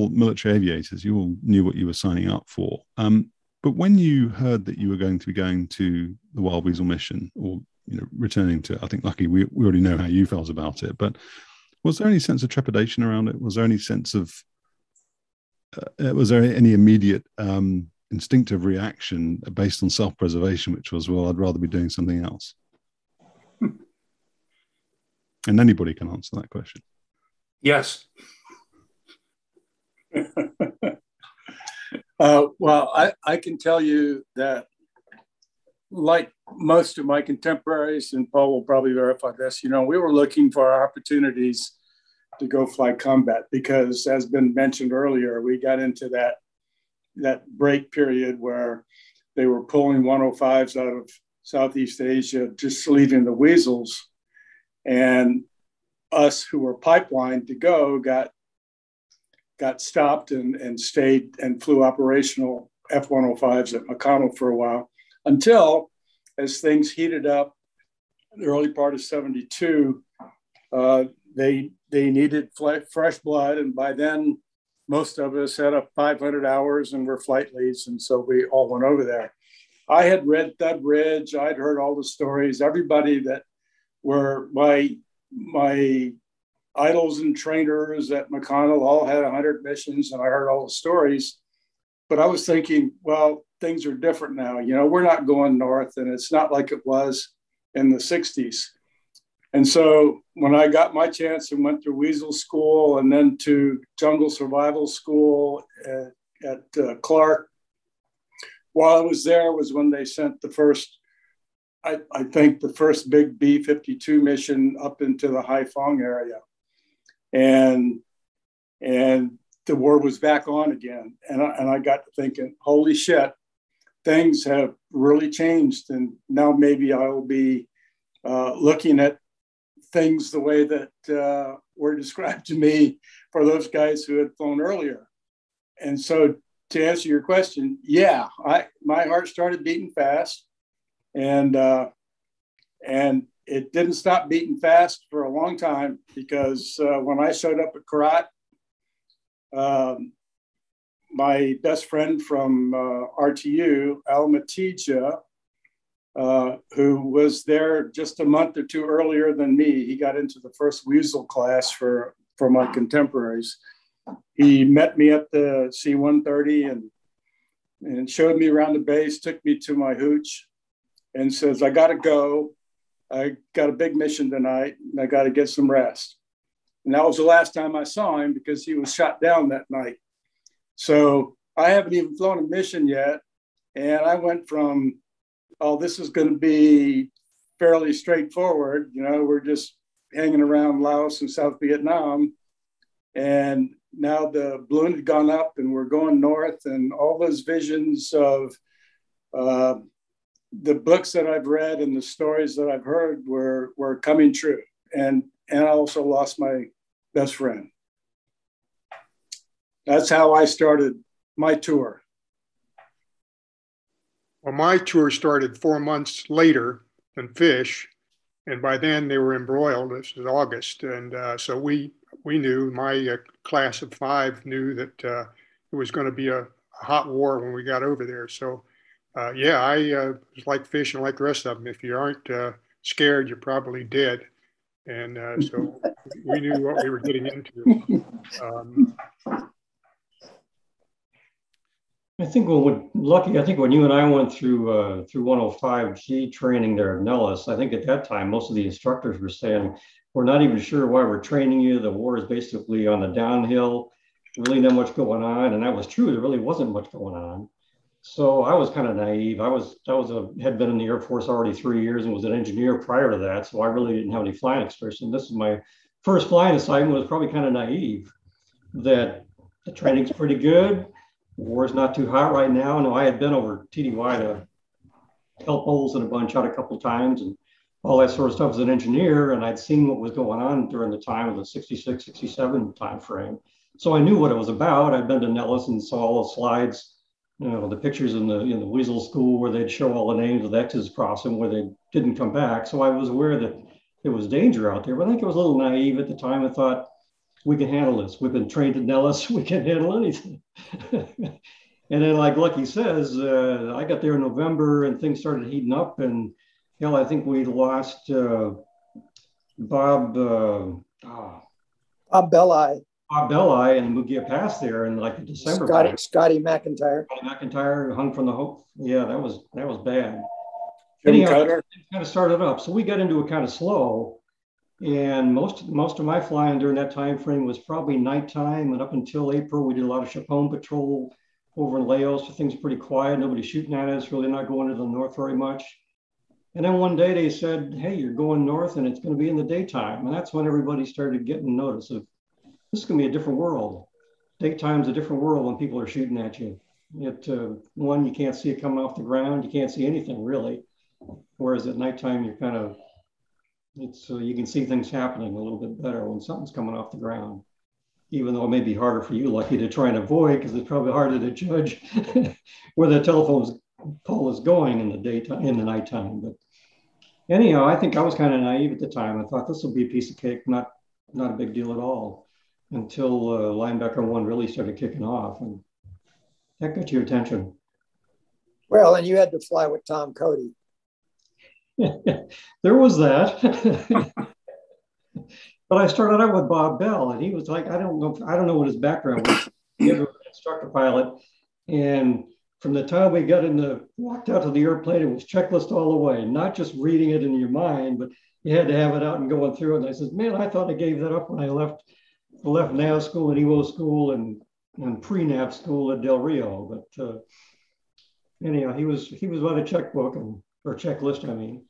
all military aviators. You all knew what you were signing up for. But when you heard that you were going to be going to the Wild Weasel mission, or returning to, I think, lucky we already know how you felt about it. But was there any sense of trepidation around it? Was there any sense of was there any immediate instinctive reaction based on self-preservation, which was, well, I'd rather be doing something else? And anybody can answer that question. Yes. Well, I can tell you that, like most of my contemporaries, and Paul will probably verify this, we were looking for opportunities to go fly combat because, as been mentioned earlier, we got into that break period where they were pulling 105s out of Southeast Asia, just leaving the Weasels. And us who were pipelined to go got stopped and stayed and flew operational F-105s at McConnell for a while, until, as things heated up in the early part of 72, they needed fresh blood. And by then, most of us had up 500 hours and were flight leads. And so we all went over there. I had read Thud Ridge. I'd heard all the stories. Everybody that were my idols and trainers at McConnell all had 100 missions, and I heard all the stories. But I was thinking, well, things are different now. We're not going north, and it's not like it was in the 60s. And so when I got my chance and went to Weasel School and then to Jungle Survival School at Clark, while I was there was when they sent the first, I think the first big B-52 mission up into the Haiphong area. And the war was back on again. And I got to thinking, holy shit, things have really changed. And now maybe I will be looking at things the way that were described to me for those guys who had flown earlier. And so to answer your question, yeah, my heart started beating fast, and it didn't stop beating fast for a long time, because when I showed up at Karat, my best friend from RTU, Al Matija, who was there just a month or two earlier than me, he got into the first Weasel class for my contemporaries. He met me at the C-130 and showed me around the base, took me to my hooch, and says, I got to go. I got a big mission tonight, and I got to get some rest. And that was the last time I saw him, because he was shot down that night. So I haven't even flown a mission yet. And I went from, oh, this is going to be fairly straightforward. We're just hanging around Laos and South Vietnam. And now the balloon had gone up and we're going north, and all those visions of the books that I've read and the stories that I've heard were coming true. And I also lost my best friend. That's how I started my tour. Well, my tour started 4 months later than Fish, and by then they were embroiled. This is August, and so we knew, my class of 5 knew that it was going to be a hot war when we got over there. So yeah, I was like Fish and like the rest of them. If you aren't scared, you're probably dead. And so we knew what we were getting into. I think when you and I went through 105G training there at Nellis, I think at that time, most of the instructors were saying, we're not even sure why we're training you. The war is basically on the downhill, really not much going on. And that was true. There really wasn't much going on. So I was kind of naive. Had been in the Air Force already 3 years and was an engineer prior to that. So I really didn't have any flying experience. And this is my first flying assignment. Was probably kind of naive that the training's pretty good. The war's not too hot right now. No, I had been over TDY to help Olsen a bunch out a couple of times and all that sort of stuff as an engineer. And I'd seen what was going on during the time of the 66, 67 time frame. So I knew what it was about. I'd been to Nellis and saw all the slides, the pictures in the Weasel School where they'd show all the names of the X's across them where they didn't come back. So I was aware that there was danger out there, but I think it was a little naive at the time. I thought, we can handle this. We've been trained at Nellis. We can handle anything. And then, like Lucky says, I got there in November and things started heating up. And hell, I think we lost Bob Belli. Bob Belli and Mugia passed there in like December. Scotty McIntyre. Scotty McIntyre hung from the hook. Yeah, that was bad. Jim Anyhow, Cutter. it kind of started up. So we got into it kind of slow. And most of my flying during that time frame was probably nighttime. And up until April, we did a lot of Chaponne patrol over in Laos. So things were pretty quiet. Nobody's shooting at us, really not going to the north very much. And then one day they said, hey, you're going north and it's going to be in the daytime. And that's when everybody started getting notice of this is going to be a different world. Daytime's a different world when people are shooting at you. One, you can't see it coming off the ground. You can't see anything really. Whereas at nighttime, you're kind of, you can see things happening a little bit better when something's coming off the ground. Even though it may be harder for you, Lucky, to try and avoid, because it's probably harder to judge where the telephone pole is going in the daytime, in the nighttime. But anyhow, I think I was kind of naive at the time. I thought this will be a piece of cake, not a big deal at all, until Linebacker 1 really started kicking off, and that got your attention. Well, and you had to fly with Tom Cody. There was that. But I started out with Bob Bell, and he was like, I don't know what his background was. He was an instructor pilot, and from the time we walked out to the airplane, it was checklist all the way, not just reading it in your mind, but you had to have it out and going through it. And I said, man, I thought I gave that up when I left NAV school and EWO school and pre-NAV school at Del Rio. But anyhow, he was on a checkbook or checklist, I mean.